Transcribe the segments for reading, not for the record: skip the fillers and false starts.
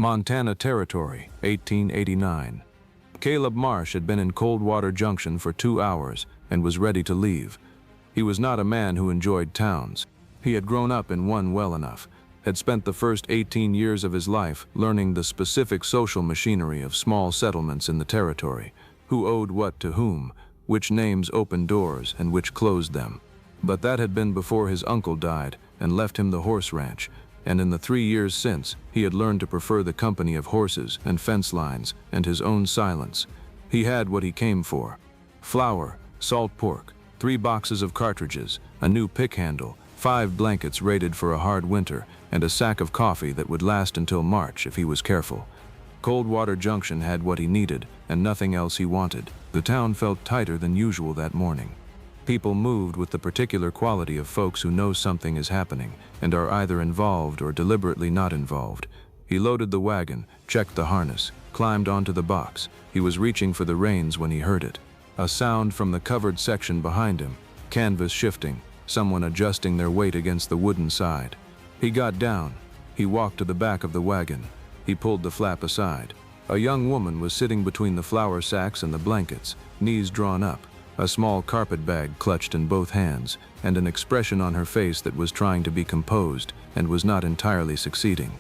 Montana Territory, 1889. Caleb Marsh had been in Coldwater Junction for 2 hours and was ready to leave. He was not a man who enjoyed towns. He had grown up in one well enough, had spent the first 18 years of his life learning the specific social machinery of small settlements in the territory, who owed what to whom, which names opened doors and which closed them. But that had been before his uncle died and left him the horse ranch, and in the 3 years since, he had learned to prefer the company of horses and fence lines and his own silence. He had what he came for: flour, salt pork, 3 boxes of cartridges, a new pick handle, 5 blankets rated for a hard winter, and a sack of coffee that would last until March if he was careful. Coldwater Junction had what he needed and nothing else he wanted. The town felt tighter than usual that morning. People moved with the particular quality of folks who know something is happening and are either involved or deliberately not involved. He loaded the wagon, checked the harness, climbed onto the box. He was reaching for the reins when he heard it. A sound from the covered section behind him, canvas shifting, someone adjusting their weight against the wooden side. He got down. He walked to the back of the wagon. He pulled the flap aside. A young woman was sitting between the flour sacks and the blankets, knees drawn up, a small carpet bag clutched in both hands, and an expression on her face that was trying to be composed and was not entirely succeeding.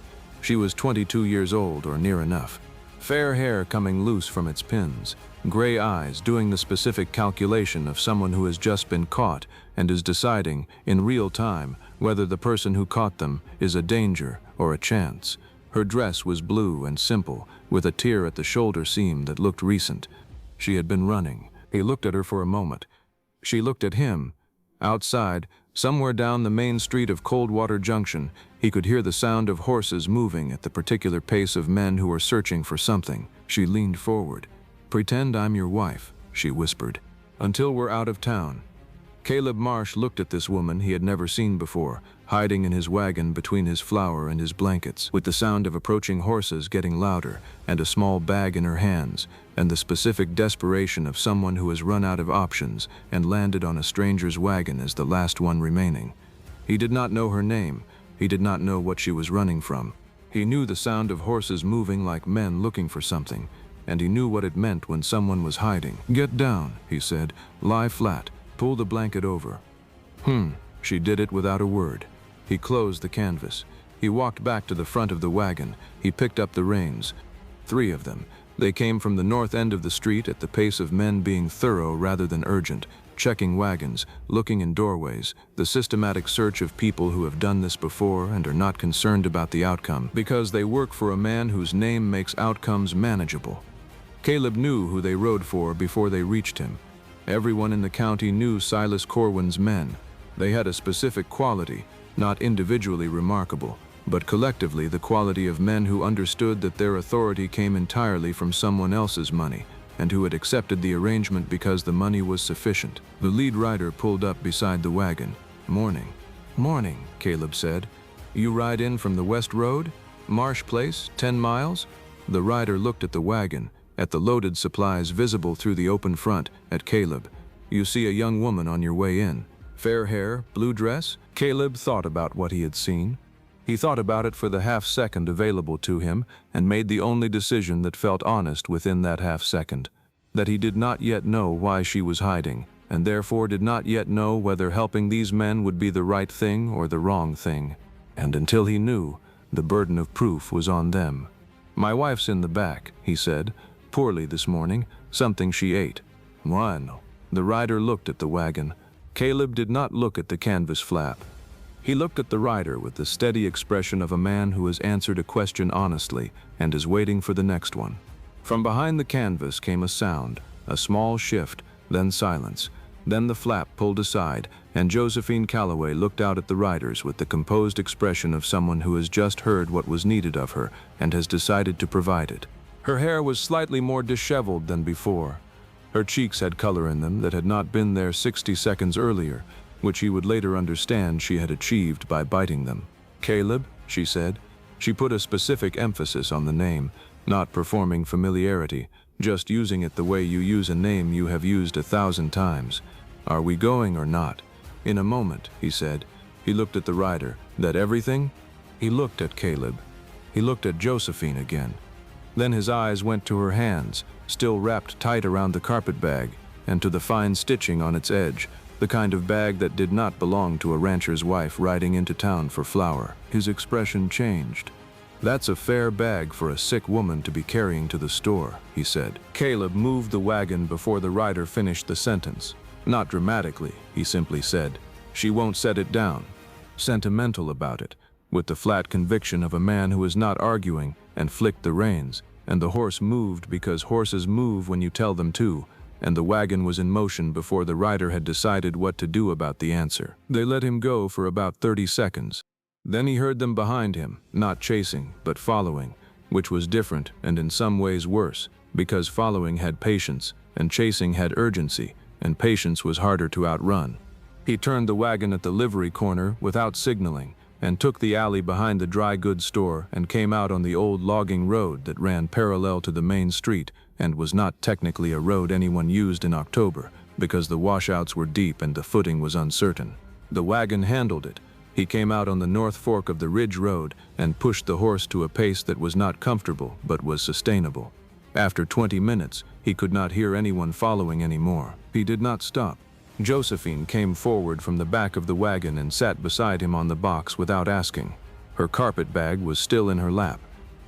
She was 22 years old or near enough. Fair hair coming loose from its pins, gray eyes doing the specific calculation of someone who has just been caught and is deciding, in real time, whether the person who caught them is a danger or a chance. Her dress was blue and simple, with a tear at the shoulder seam that looked recent. She had been running. He looked at her for a moment. She looked at him. Outside, somewhere down the main street of Coldwater Junction, he could hear the sound of horses moving at the particular pace of men who were searching for something. She leaned forward. "Pretend I'm your wife," she whispered, "until we're out of town." Caleb Marsh looked at this woman he had never seen before, hiding in his wagon between his flour and his blankets, with the sound of approaching horses getting louder, and a small bag in her hands, and the specific desperation of someone who has run out of options and landed on a stranger's wagon as the last one remaining. He did not know her name. He did not know what she was running from. He knew the sound of horses moving like men looking for something, and he knew what it meant when someone was hiding. "Get down," he said. "Lie flat. Pull the blanket over." She did it without a word. He closed the canvas. He walked back to the front of the wagon. He picked up the reins. 3 of them. They came from the north end of the street at the pace of men being thorough rather than urgent, checking wagons, looking in doorways, the systematic search of people who have done this before and are not concerned about the outcome because they work for a man whose name makes outcomes manageable. Caleb knew who they rode for before they reached him. Everyone in the county knew Silas Corwin's men. They had a specific quality, not individually remarkable, but collectively the quality of men who understood that their authority came entirely from someone else's money, and who had accepted the arrangement because the money was sufficient. The lead rider pulled up beside the wagon. "Morning." "Morning," Caleb said. "You ride in from the West Road? Marsh Place, 10 miles?" The rider looked at the wagon, at the loaded supplies visible through the open front, at Caleb. "You see a young woman on your way in. Fair hair, blue dress?" Caleb thought about what he had seen. He thought about it for the half-second available to him and made the only decision that felt honest within that half-second: that he did not yet know why she was hiding, and therefore did not yet know whether helping these men would be the right thing or the wrong thing. And until he knew, the burden of proof was on them. "My wife's in the back," he said. "Poorly this morning. Something she ate." "Bueno." The rider looked at the wagon. Caleb did not look at the canvas flap. He looked at the rider with the steady expression of a man who has answered a question honestly and is waiting for the next one. From behind the canvas came a sound, a small shift, then silence. Then the flap pulled aside, and Josephine Calloway looked out at the riders with the composed expression of someone who has just heard what was needed of her and has decided to provide it. Her hair was slightly more disheveled than before. Her cheeks had color in them that had not been there 60 seconds earlier, which he would later understand she had achieved by biting them. "Caleb," she said. She put a specific emphasis on the name, not performing familiarity, just using it the way you use a name you have used 1,000 times. "Are we going or not?" "In a moment," he said. He looked at the rider. "That everything?" He looked at Caleb. He looked at Josephine again. Then his eyes went to her hands, still wrapped tight around the carpet bag, and to the fine stitching on its edge, the kind of bag that did not belong to a rancher's wife riding into town for flour. His expression changed. "That's a fair bag for a sick woman to be carrying to the store," he said. Caleb moved the wagon before the rider finished the sentence. Not dramatically, he simply said, "She won't set it down." Sentimental about it, with the flat conviction of a man who is not arguing, and flicked the reins, and the horse moved because horses move when you tell them to, and the wagon was in motion before the rider had decided what to do about the answer. They let him go for about 30 seconds. Then he heard them behind him, not chasing, but following, which was different and in some ways worse, because following had patience, and chasing had urgency, and patience was harder to outrun. He turned the wagon at the livery corner without signaling, and took the alley behind the dry goods store and came out on the old logging road that ran parallel to the main street and was not technically a road anyone used in October because the washouts were deep and the footing was uncertain. The wagon handled it. He came out on the north fork of the Ridge Road and pushed the horse to a pace that was not comfortable but was sustainable. After 20 minutes, he could not hear anyone following anymore. He did not stop. Josephine came forward from the back of the wagon and sat beside him on the box without asking. Her carpet bag was still in her lap.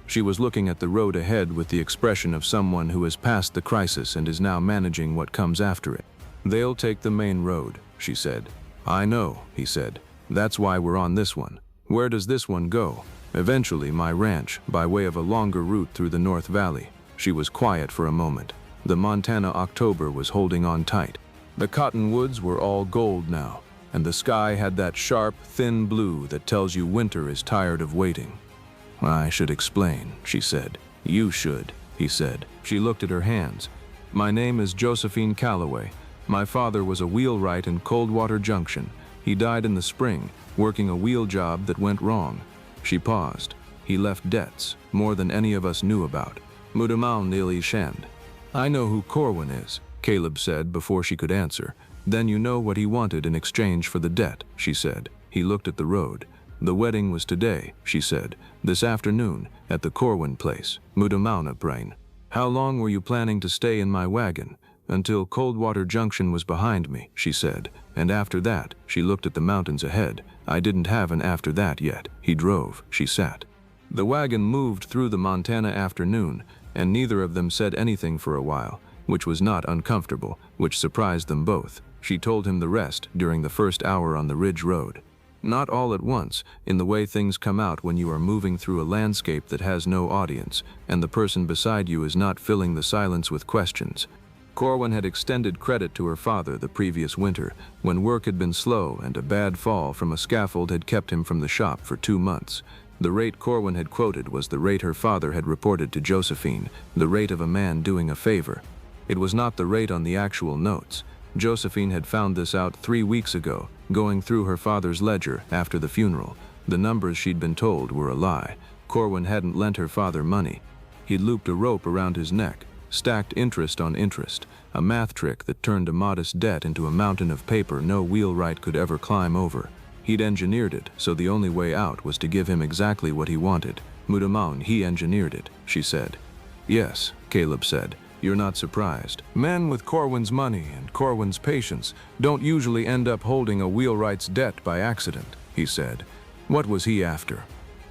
She was looking at the road ahead with the expression of someone who has passed the crisis and is now managing what comes after it. "They'll take the main road," she said. "I know," he said. "That's why we're on this one." "Where does this one go?" "Eventually my ranch, by way of a longer route through the North Valley." She was quiet for a moment. The Montana October was holding on tight. The cottonwoods were all gold now, and the sky had that sharp, thin blue that tells you winter is tired of waiting. "I should explain," she said. "You should," he said. She looked at her hands. "My name is Josephine Calloway. My father was a wheelwright in Coldwater Junction. He died in the spring, working a wheel job that went wrong." She paused. "He left debts, more than any of us knew about. Mudamal nili shend." "I know who Corwin is," Caleb said before she could answer. "Then you know what he wanted in exchange for the debt," she said. He looked at the road. "The wedding was today," she said. "This afternoon, at the Corwin place, Mudamalna brain." "How long were you planning to stay in my wagon?" "Until Coldwater Junction was behind me," she said. "And after that," she looked at the mountains ahead. "I didn't have an after that yet." He drove, she sat. The wagon moved through the Montana afternoon, and neither of them said anything for a while, which was not uncomfortable, which surprised them both. She told him the rest during the first hour on the Ridge Road. Not all at once, in the way things come out when you are moving through a landscape that has no audience, and the person beside you is not filling the silence with questions. Corwin had extended credit to her father the previous winter, when work had been slow and a bad fall from a scaffold had kept him from the shop for 2 months. The rate Corwin had quoted was the rate her father had reported to Josephine, the rate of a man doing a favor. It was not the rate on the actual notes. Josephine had found this out 3 weeks ago, going through her father's ledger after the funeral. The numbers she'd been told were a lie. Corwin hadn't lent her father money. He'd looped a rope around his neck, stacked interest on interest, a math trick that turned a modest debt into a mountain of paper no wheelwright could ever climb over. He'd engineered it, so the only way out was to give him exactly what he wanted. "Mudamoun, he engineered it," she said. "Yes," Caleb said. "You're not surprised. Men with Corwin's money and Corwin's patience don't usually end up holding a wheelwright's debt by accident," he said. "What was he after?"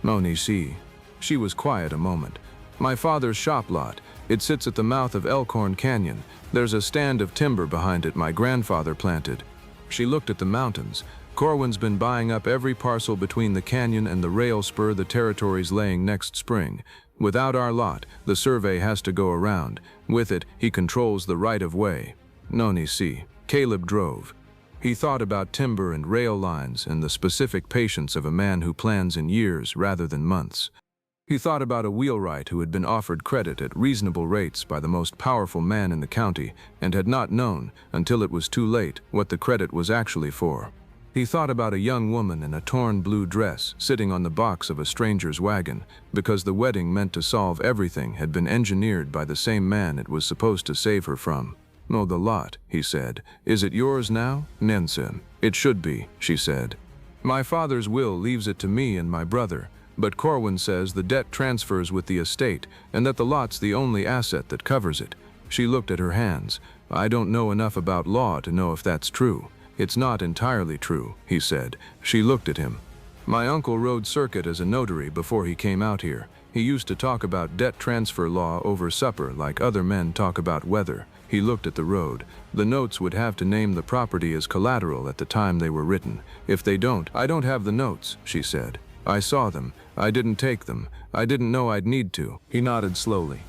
"Nisi." She was quiet a moment. "My father's shop lot. It sits at the mouth of Elkhorn Canyon. There's a stand of timber behind it my grandfather planted." She looked at the mountains. "Corwin's been buying up every parcel between the canyon and the rail spur the territory's laying next spring. Without our lot, the survey has to go around. With it, he controls the right-of-way." "Nisi." Caleb drove. He thought about timber and rail lines and the specific patience of a man who plans in years rather than months. He thought about a wheelwright who had been offered credit at reasonable rates by the most powerful man in the county and had not known, until it was too late, what the credit was actually for. He thought about a young woman in a torn blue dress sitting on the box of a stranger's wagon because the wedding meant to solve everything had been engineered by the same man it was supposed to save her from. "Oh, the lot," he said. "Is it yours now?" "Nensen." "It should be," she said. "My father's will leaves it to me and my brother. But Corwin says the debt transfers with the estate and that the lot's the only asset that covers it. She looked at her hands. I don't know enough about law to know if that's true. It's not entirely true, he said. She looked at him. My uncle rode circuit as a notary before he came out here. He used to talk about debt transfer law over supper like other men talk about weather. He looked at the road. The notes would have to name the property as collateral at the time they were written. If they don't, I don't have the notes, she said. I saw them. I didn't take them. I didn't know I'd need to. He nodded slowly.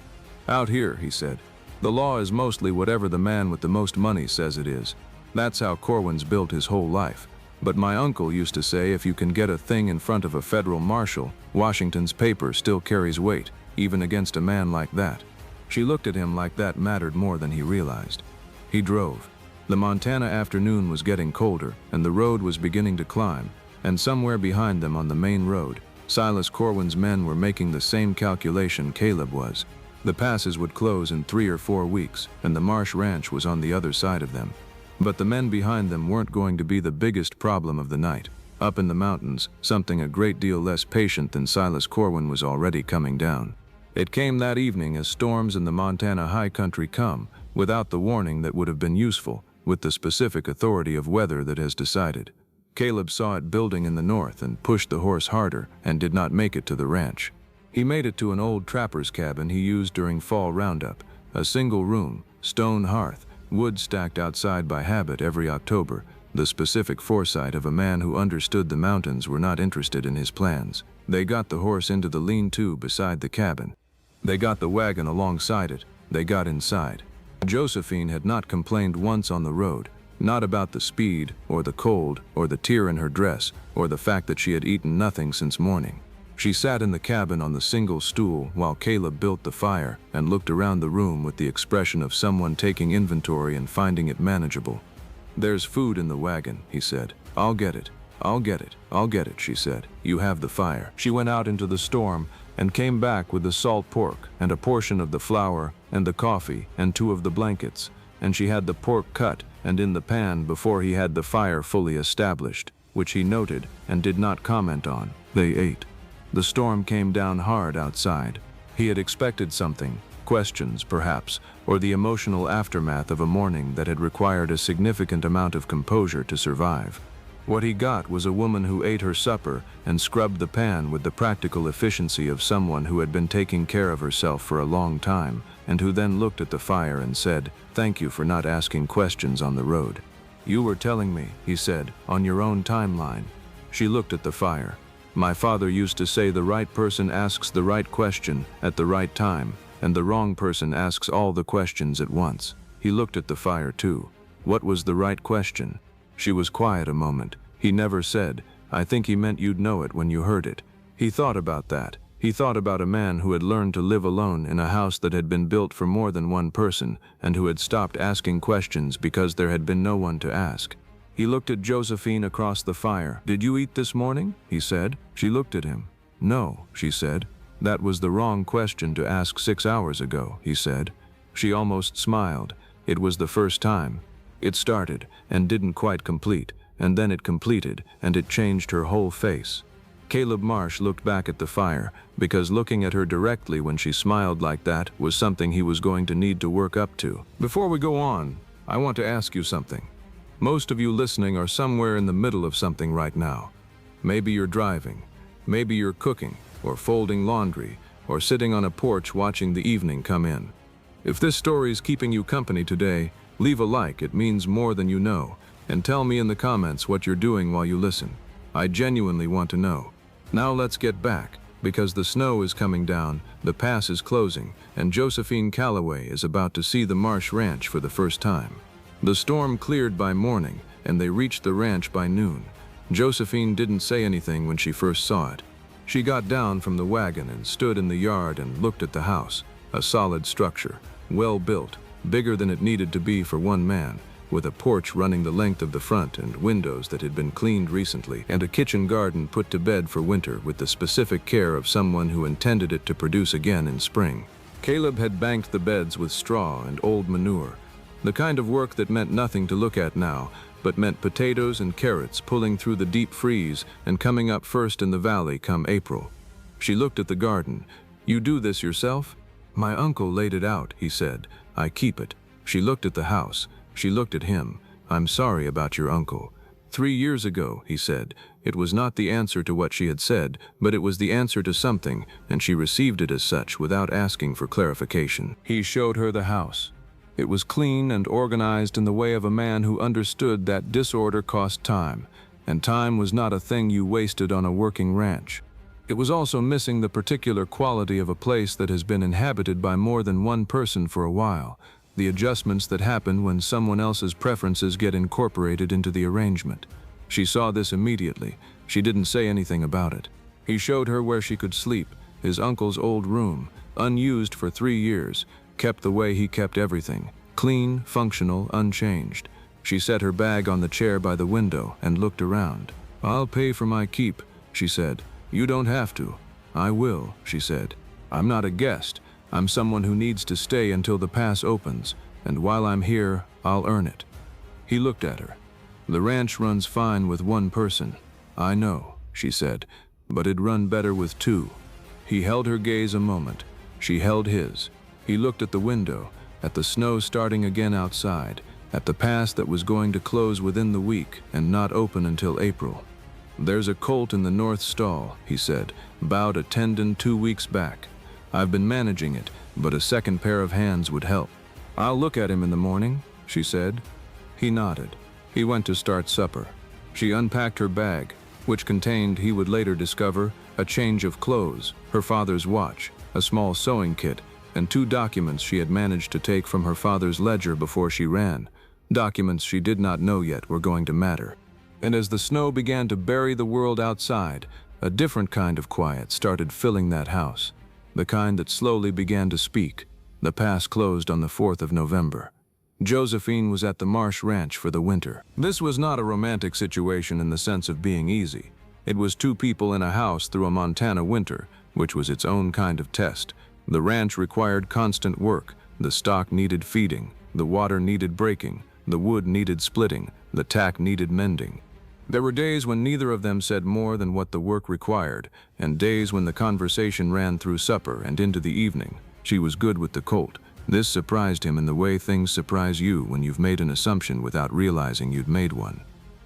Out here, he said. The law is mostly whatever the man with the most money says it is. That's how Corwin's built his whole life. But my uncle used to say if you can get a thing in front of a federal marshal, Washington's paper still carries weight, even against a man like that. She looked at him like that mattered more than he realized. He drove. The Montana afternoon was getting colder, and the road was beginning to climb, and somewhere behind them on the main road, Silas Corwin's men were making the same calculation Caleb was. The passes would close in 3 or 4 weeks, and the Marsh ranch was on the other side of them. But the men behind them weren't going to be the biggest problem of the night. Up in the mountains, something a great deal less patient than Silas Corwin was already coming down. It came that evening as storms in the Montana high country come, without the warning that would have been useful, with the specific authority of weather that has decided. Caleb saw it building in the north and pushed the horse harder and did not make it to the ranch. He made it to an old trapper's cabin he used during fall roundup, a single room, stone hearth, wood stacked outside by habit every October, the specific foresight of a man who understood the mountains were not interested in his plans. They got the horse into the lean-to beside the cabin. They got the wagon alongside it. They got inside. Josephine had not complained once on the road, not about the speed, or the cold, or the tear in her dress, or the fact that she had eaten nothing since morning. She sat in the cabin on the single stool while Caleb built the fire and looked around the room with the expression of someone taking inventory and finding it manageable. There's food in the wagon, he said. I'll get it. I'll get it. I'll get it, she said. You have the fire. She went out into the storm and came back with the salt pork and a portion of the flour and the coffee and 2 of the blankets, and she had the pork cut and in the pan before he had the fire fully established, which he noted and did not comment on. They ate. The storm came down hard outside. He had expected something, questions perhaps, or the emotional aftermath of a morning that had required a significant amount of composure to survive. What he got was a woman who ate her supper and scrubbed the pan with the practical efficiency of someone who had been taking care of herself for a long time, and who then looked at the fire and said, "Thank you for not asking questions on the road. You were telling me," he said, "on your own timeline." She looked at the fire. My father used to say the right person asks the right question at the right time, and the wrong person asks all the questions at once. He looked at the fire too. What was the right question? She was quiet a moment. He never said, "I think he meant you'd know it when you heard it." He thought about that. He thought about a man who had learned to live alone in a house that had been built for more than one person, and who had stopped asking questions because there had been no one to ask. He looked at Josephine across the fire. "Did you eat this morning?" he said. She looked at him. "No," she said. "That was the wrong question to ask 6 hours ago," he said. She almost smiled. It was the first time. It started and didn't quite complete, and then it completed, and it changed her whole face. Caleb Marsh looked back at the fire, because looking at her directly when she smiled like that was something he was going to need to work up to. "Before we go on, I want to ask you something. Most of you listening are somewhere in the middle of something right now. Maybe you're driving, maybe you're cooking, or folding laundry, or sitting on a porch watching the evening come in. If this story is keeping you company today, leave a like, it means more than you know, and tell me in the comments what you're doing while you listen. I genuinely want to know. Now let's get back, because the snow is coming down, the pass is closing, and Josephine Calloway is about to see the Marsh ranch for the first time. The storm cleared by morning, and they reached the ranch by noon. Josephine didn't say anything when she first saw it. She got down from the wagon and stood in the yard and looked at the house, a solid structure, well built, bigger than it needed to be for one man, with a porch running the length of the front and windows that had been cleaned recently, and a kitchen garden put to bed for winter with the specific care of someone who intended it to produce again in spring. Caleb had banked the beds with straw and old manure, the kind of work that meant nothing to look at now, but meant potatoes and carrots pulling through the deep freeze and coming up first in the valley come April. She looked at the garden. "You do this yourself?" "My uncle laid it out," he said. "I keep it." She looked at the house. She looked at him. "I'm sorry about your uncle." 3 years ago, he said. It was not the answer to what she had said, but it was the answer to something, and she received it as such without asking for clarification. He showed her the house. It was clean and organized in the way of a man who understood that disorder cost time, and time was not a thing you wasted on a working ranch. It was also missing the particular quality of a place that has been inhabited by more than one person for a while, the adjustments that happen when someone else's preferences get incorporated into the arrangement. She saw this immediately. She didn't say anything about it. He showed her where she could sleep, his uncle's old room, unused for 3 years, kept the way he kept everything, clean, functional, unchanged. She set her bag on the chair by the window and looked around. "I'll pay for my keep," she said. "You don't have to." "I will," she said. "I'm not a guest. I'm someone who needs to stay until the pass opens, and while I'm here, I'll earn it." He looked at her. "The ranch runs fine with one person." "I know," she said, "but it'd run better with 2. He held her gaze a moment. She held his. He looked at the window, at the snow starting again outside, at the pass that was going to close within the week and not open until April. "There's a colt in the north stall," he said, "bowed a tendon 2 weeks back. I've been managing it, but a second pair of hands would help." "I'll look at him in the morning," she said. He nodded. He went to start supper. She unpacked her bag, which contained, he would later discover, a change of clothes, her father's watch, a small sewing kit, and 2 documents she had managed to take from her father's ledger before she ran, documents she did not know yet were going to matter. And as the snow began to bury the world outside, a different kind of quiet started filling that house, the kind that slowly began to speak. The pass closed on the 4th of November. Josephine was at the Marsh ranch for the winter. This was not a romantic situation in the sense of being easy. It was 2 people in a house through a Montana winter, which was its own kind of test. The ranch required constant work. The stock needed feeding. The water needed breaking. The wood needed splitting. The tack needed mending. There were days when neither of them said more than what the work required, and days when the conversation ran through supper and into the evening. She was good with the colt. This surprised him in the way things surprise you when you've made an assumption without realizing you'd made one.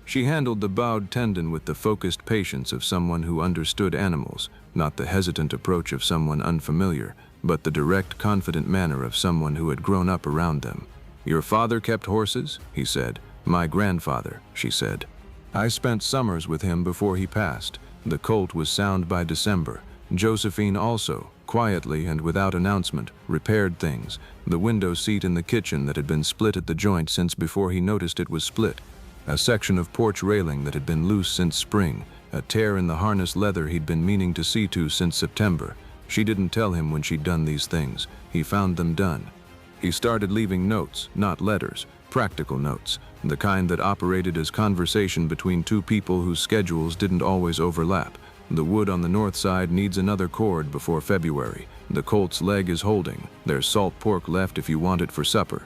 She handled the bowed tendon with the focused patience of someone who understood animals, not the hesitant approach of someone unfamiliar, but the direct, confident manner of someone who had grown up around them. "Your father kept horses?" he said. "My grandfather," she said. "I spent summers with him before he passed. The colt was sound by December. Josephine also, quietly and without announcement, repaired things, the window seat in the kitchen that had been split at the joint since before he noticed it was split, a section of porch railing that had been loose since spring, a tear in the harness leather he'd been meaning to see to since September. She didn't tell him when she'd done these things. He found them done. He started leaving notes, not letters, practical notes, the kind that operated as conversation between 2 people whose schedules didn't always overlap. "The wood on the north side needs another cord before February. The colt's leg is holding. There's salt pork left if you want it for supper."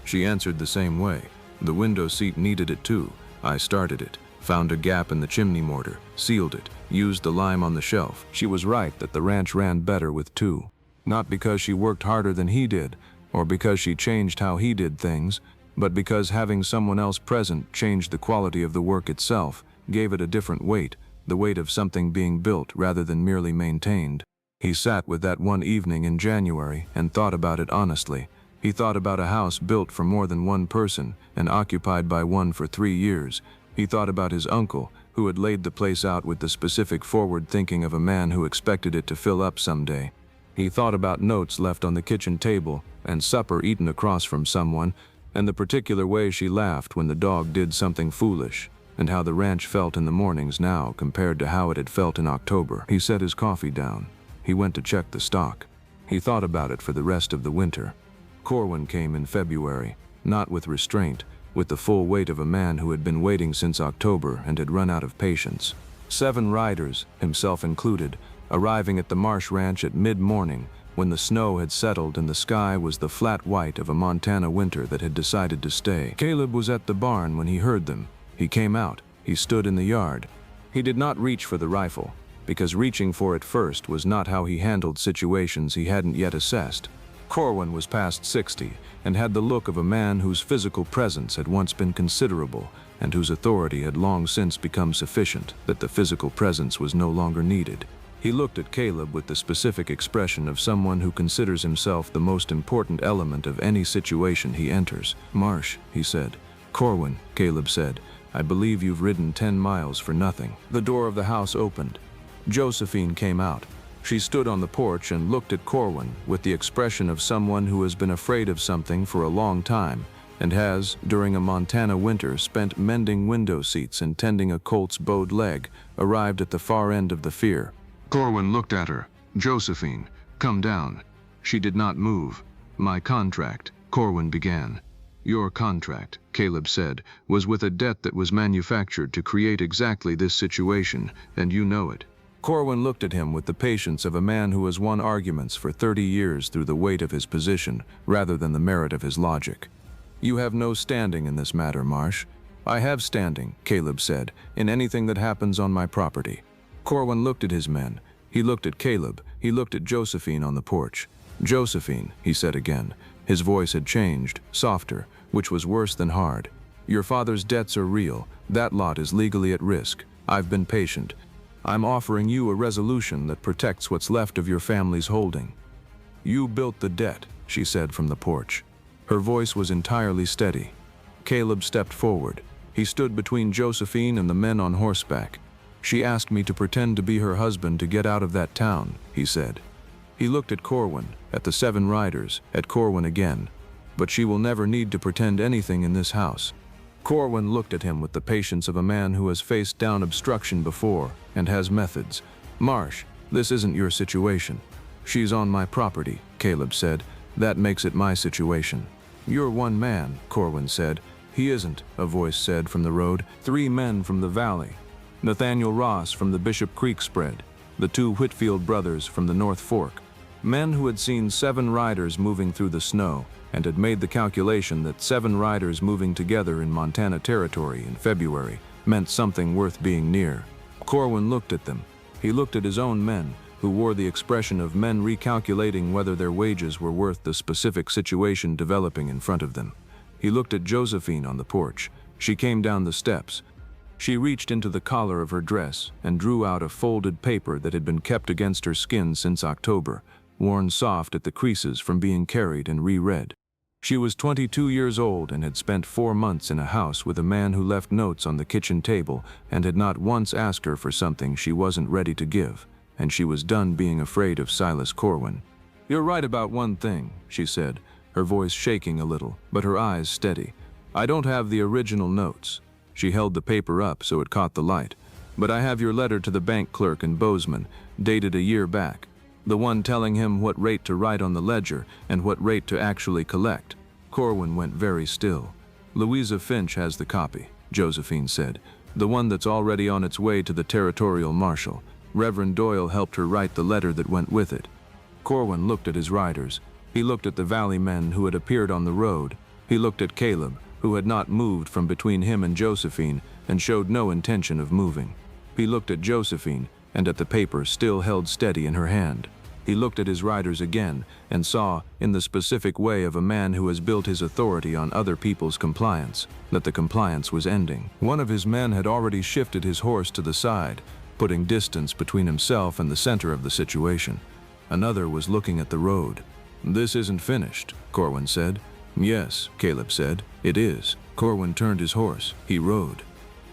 She answered the same way. "The window seat needed it too. I started it, found a gap in the chimney mortar, sealed it, used the lime on the shelf." She was right that the ranch ran better with 2. Not because she worked harder than he did, or because she changed how he did things, but because having someone else present changed the quality of the work itself, gave it a different weight, the weight of something being built rather than merely maintained. He sat with that one evening in January and thought about it honestly. He thought about a house built for more than one person and occupied by one for 3 years. He thought about his uncle, who had laid the place out with the specific forward thinking of a man who expected it to fill up someday. He thought about notes left on the kitchen table and supper eaten across from someone, and the particular way she laughed when the dog did something foolish, and how the ranch felt in the mornings now compared to how it had felt in October. He set his coffee down. He went to check the stock. He thought about it for the rest of the winter. Corwin came in February, not with restraint, with the full weight of a man who had been waiting since October and had run out of patience. 7 riders, himself included, arriving at the Marsh ranch at mid-morning when the snow had settled and the sky was the flat white of a Montana winter that had decided to stay. Caleb was at the barn when he heard them. He came out. He stood in the yard. He did not reach for the rifle, because reaching for it first was not how he handled situations he hadn't yet assessed. Corwin was past 60 and had the look of a man whose physical presence had once been considerable and whose authority had long since become sufficient that the physical presence was no longer needed. He looked at Caleb with the specific expression of someone who considers himself the most important element of any situation he enters. "Marsh," he said. "Corwin," Caleb said, "I believe you've ridden 10 miles for nothing." The door of the house opened. Josephine came out. She stood on the porch and looked at Corwin with the expression of someone who has been afraid of something for a long time and has, during a Montana winter, spent mending window seats and tending a colt's bowed leg, arrived at the far end of the fear. Corwin looked at her. "Josephine, come down." She did not move. "My contract," Corwin began. "Your contract," Caleb said, "was with a debt that was manufactured to create exactly this situation, and you know it." Corwin looked at him with the patience of a man who has won arguments for 30 years through the weight of his position, rather than the merit of his logic. "You have no standing in this matter, Marsh." "I have standing," Caleb said, "in anything that happens on my property." Corwin looked at his men. He looked at Caleb. He looked at Josephine on the porch. "Josephine," he said again. His voice had changed, softer, which was worse than hard. "Your father's debts are real. That lot is legally at risk. I've been patient. I'm offering you a resolution that protects what's left of your family's holding." "You built the debt," she said from the porch. Her voice was entirely steady. Caleb stepped forward. He stood between Josephine and the men on horseback. "She asked me to pretend to be her husband to get out of that town," he said. He looked at Corwin, at the 7 riders, at Corwin again. "But she will never need to pretend anything in this house." Corwin looked at him with the patience of a man who has faced down obstruction before and has methods. "Marsh, this isn't your situation." "She's on my property," Caleb said. "That makes it my situation." "You're one man," Corwin said. "He isn't," a voice said from the road. 3 men from the valley. Nathaniel Ross from the Bishop Creek spread. The 2 Whitfield brothers from the North Fork. Men who had seen 7 riders moving through the snow and had made the calculation that 7 riders moving together in Montana territory in February meant something worth being near. Corwin looked at them. He looked at his own men, who wore the expression of men recalculating whether their wages were worth the specific situation developing in front of them. He looked at Josephine on the porch. She came down the steps. She reached into the collar of her dress and drew out a folded paper that had been kept against her skin since October, worn soft at the creases from being carried and reread. She was 22 years old and had spent 4 months in a house with a man who left notes on the kitchen table and had not once asked her for something she wasn't ready to give, and she was done being afraid of Silas Corwin. "You're right about one thing," she said, her voice shaking a little, but her eyes steady. "I don't have the original notes." She held the paper up so it caught the light. "But I have your letter to the bank clerk in Bozeman, dated a year back. The one telling him what rate to write on the ledger and what rate to actually collect." Corwin went very still. "Louisa Finch has the copy," Josephine said. "The one that's already on its way to the territorial marshal. Reverend Doyle helped her write the letter that went with it." Corwin looked at his riders. He looked at the valley men who had appeared on the road. He looked at Caleb, who had not moved from between him and Josephine and showed no intention of moving. He looked at Josephine and at the paper still held steady in her hand. He looked at his riders again and saw, in the specific way of a man who has built his authority on other people's compliance, that the compliance was ending. One of his men had already shifted his horse to the side, putting distance between himself and the center of the situation. Another was looking at the road. "This isn't finished," Corwin said. "Yes," Caleb said, "it is." Corwin turned his horse. He rode.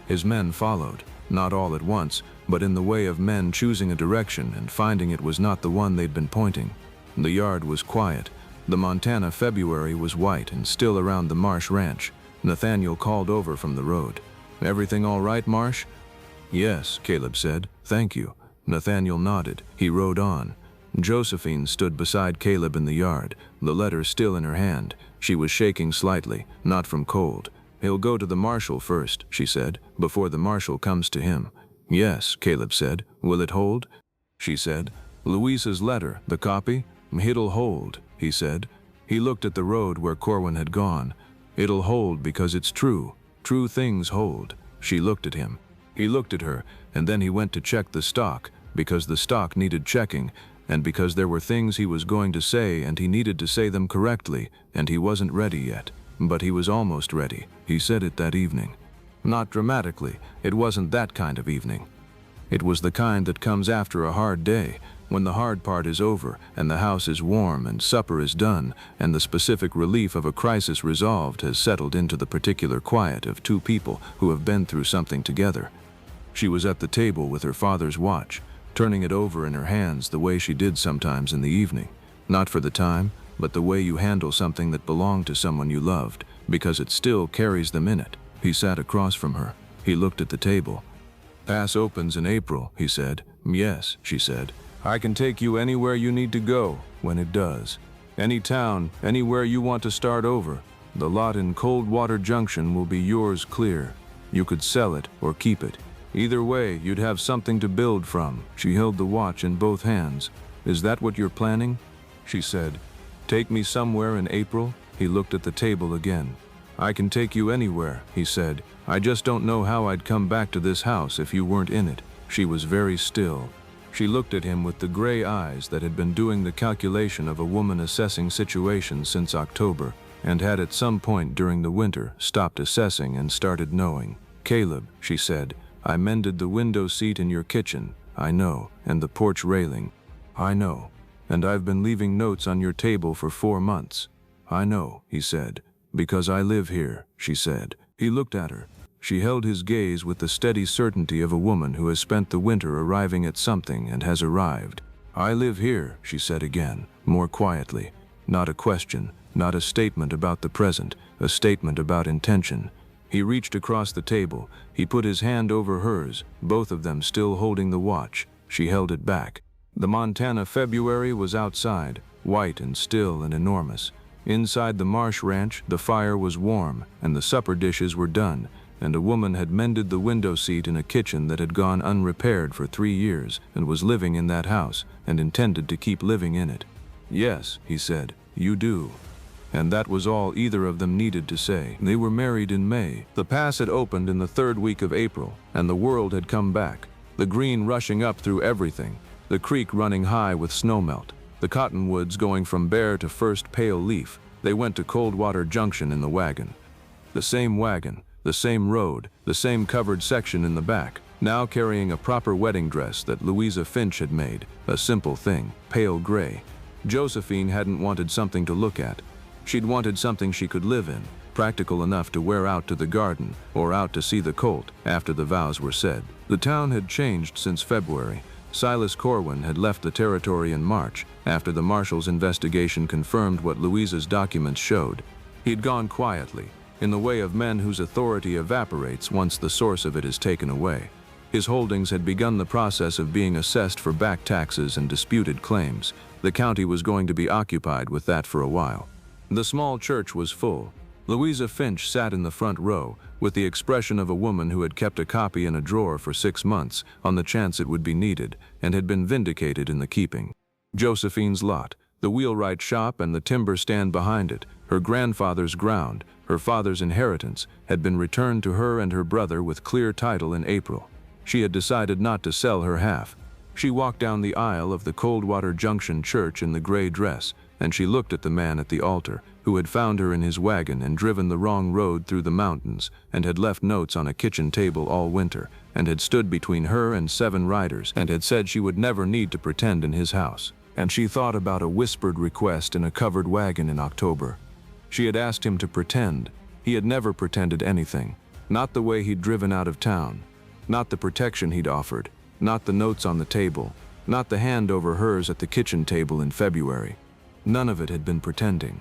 His men followed, not all at once, but in the way of men choosing a direction and finding it was not the one they'd been pointing. The yard was quiet. The Montana February was white and still around the Marsh ranch. Nathaniel called over from the road. "Everything all right, Marsh?" "Yes," Caleb said. "Thank you." Nathaniel nodded. He rode on. Josephine stood beside Caleb in the yard, the letter still in her hand. She was shaking slightly, not from cold. "He'll go to the marshal first," she said, "before the marshal comes to him." "Yes," Caleb said. "Will it hold?" She said. "Louisa's letter, the copy?" "It'll hold," he said. He looked at the road where Corwin had gone. "It'll hold because it's true. True things hold." She looked at him. He looked at her, and then he went to check the stock, because the stock needed checking, and because there were things he was going to say and he needed to say them correctly, and he wasn't ready yet. But he was almost ready. He said it that evening. Not dramatically. It wasn't that kind of evening. It was the kind that comes after a hard day, when the hard part is over and the house is warm and supper is done and the specific relief of a crisis resolved has settled into the particular quiet of two people who have been through something together. She was at the table with her father's watch, turning it over in her hands the way she did sometimes in the evening, not for the time, but the way you handle something that belonged to someone you loved, because it still carries them in it. He sat across from her. He looked at the table. "Pass opens in April," he said. "Yes," she said. "I can take you anywhere you need to go when it does. Any town, anywhere you want to start over. The lot in Coldwater Junction will be yours clear. You could sell it or keep it. Either way, you'd have something to build from." She held the watch in both hands. "Is that what you're planning?" she said. "Take me somewhere in April?" He looked at the table again. "I can take you anywhere," he said. "I just don't know how I'd come back to this house if you weren't in it." She was very still. She looked at him with the gray eyes that had been doing the calculation of a woman assessing situations since October, and had at some point during the winter stopped assessing and started knowing. "Caleb," she said, "I mended the window seat in your kitchen, I know, and the porch railing, I know. And I've been leaving notes on your table for 4 months. I know," he said. "Because I live here," she said. He looked at her. She held his gaze with the steady certainty of a woman who has spent the winter arriving at something and has arrived. "I live here," she said again, more quietly. Not a question, not a statement about the present, a statement about intention. He reached across the table. He put his hand over hers, both of them still holding the watch. She held it back. The Montana February was outside, white and still and enormous. Inside the Marsh ranch, the fire was warm, and the supper dishes were done, and a woman had mended the window seat in a kitchen that had gone unrepaired for 3 years, and was living in that house, and intended to keep living in it. "Yes," he said, "you do." And that was all either of them needed to say. They were married in May. The pass had opened in the 3rd week of April, and the world had come back. The green rushing up through everything, the creek running high with snowmelt, the cottonwoods going from bare to first pale leaf. They went to Coldwater Junction in the wagon. The same wagon, the same road, the same covered section in the back, now carrying a proper wedding dress that Louisa Finch had made, a simple thing, pale gray. Josephine hadn't wanted something to look at. She'd wanted something she could live in, practical enough to wear out to the garden or out to see the colt after the vows were said. The town had changed since February. Silas Corwin had left the territory in March, after the marshal's investigation confirmed what Louisa's documents showed. He'd gone quietly, in the way of men whose authority evaporates once the source of it is taken away. His holdings had begun the process of being assessed for back taxes and disputed claims. The county was going to be occupied with that for a while. The small church was full. Louisa Finch sat in the front row, with the expression of a woman who had kept a copy in a drawer for 6 months on the chance it would be needed, and had been vindicated in the keeping. Josephine's lot, the wheelwright shop and the timber stand behind it, her grandfather's ground, her father's inheritance, had been returned to her and her brother with clear title in April. She had decided not to sell her half. She walked down the aisle of the Coldwater Junction church in the gray dress, and she looked at the man at the altar, who had found her in his wagon and driven the wrong road through the mountains, and had left notes on a kitchen table all winter, and had stood between her and 7 riders, and had said she would never need to pretend in his house. And she thought about a whispered request in a covered wagon in October. She had asked him to pretend. He had never pretended anything. Not the way he'd driven out of town. Not the protection he'd offered. Not the notes on the table. Not the hand over hers at the kitchen table in February. None of it had been pretending.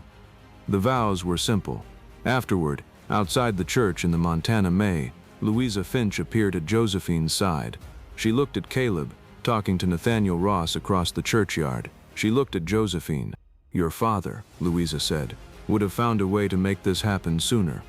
The vows were simple. Afterward, outside the church in the Montana May, Louisa Finch appeared at Josephine's side. She looked at Caleb, talking to Nathaniel Ross across the churchyard. She looked at Josephine. "Your father," Louisa said, "would have found a way to make this happen sooner."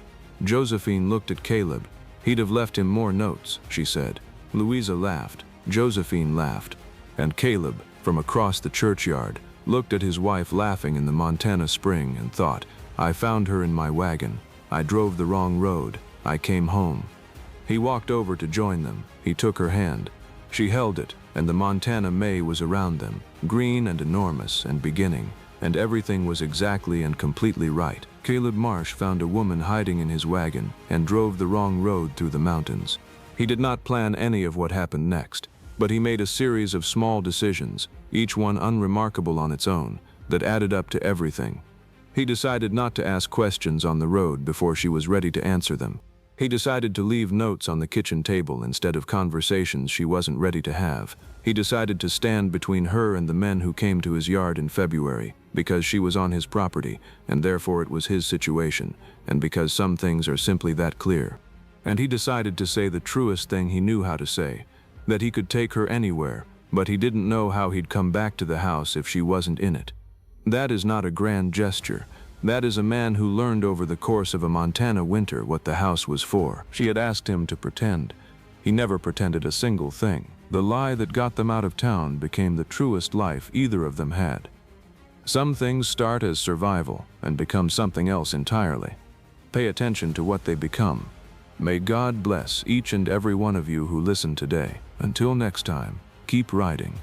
Josephine looked at Caleb. "He'd have left him more notes," she said. Louisa laughed. Josephine laughed. And Caleb, from across the churchyard, looked at his wife laughing in the Montana spring and thought, "I found her in my wagon. I drove the wrong road. I came home." He walked over to join them. He took her hand. She held it, and the Montana May was around them, green and enormous and beginning, and everything was exactly and completely right. Caleb Marsh found a woman hiding in his wagon and drove the wrong road through the mountains. He did not plan any of what happened next, but he made a series of small decisions, each one unremarkable on its own, that added up to everything. He decided not to ask questions on the road before she was ready to answer them. He decided to leave notes on the kitchen table instead of conversations she wasn't ready to have. He decided to stand between her and the men who came to his yard in February, because she was on his property, and therefore it was his situation, and because some things are simply that clear. And he decided to say the truest thing he knew how to say, that he could take her anywhere, but he didn't know how he'd come back to the house if she wasn't in it. That is not a grand gesture. That is a man who learned over the course of a Montana winter what the house was for. She had asked him to pretend. He never pretended a single thing. The lie that got them out of town became the truest life either of them had. Some things start as survival and become something else entirely. Pay attention to what they become. May God bless each and every one of you who listen today. Until next time, keep riding.